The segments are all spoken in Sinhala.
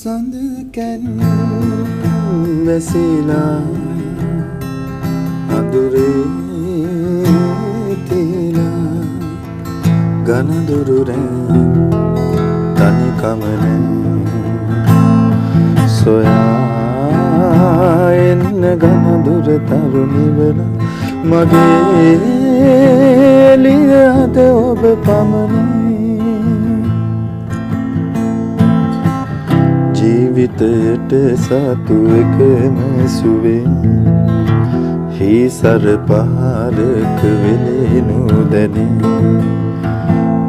සඳකැන් වැසිලා අඳුරේ තිලා ගනදුරුරැන් තනිකම නෑ සොයා එන්න ගනදුර තරුණිවල මගේ එළිය අද ඔබ පමණි ජීවිතයට සතු එකම සුවේ හිසර පහරක වෙලෙනු දැනේ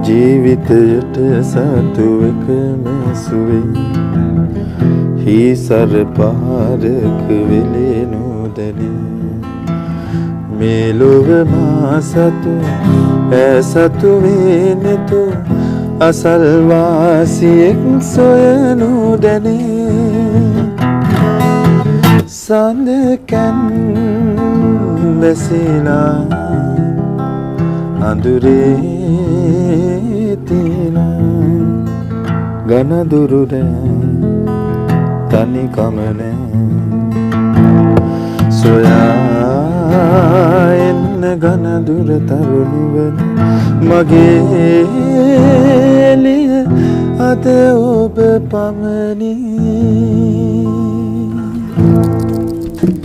ජීවිතයට සතු එකම සුවේ හිසර පහරක වෙලෙනු දැනේ මේ ලොව මා සතු සතු වෙනතු අසල්වාසියෙක් සොයනු දැනේ සඳකැන් වැසිලා අඳුරේ තිලා ගනදුරුරැන් තනිකම නෑ සොයා එන්න ගනදුර තරුණිවල මගේ එළිය අද ඔබ පමණි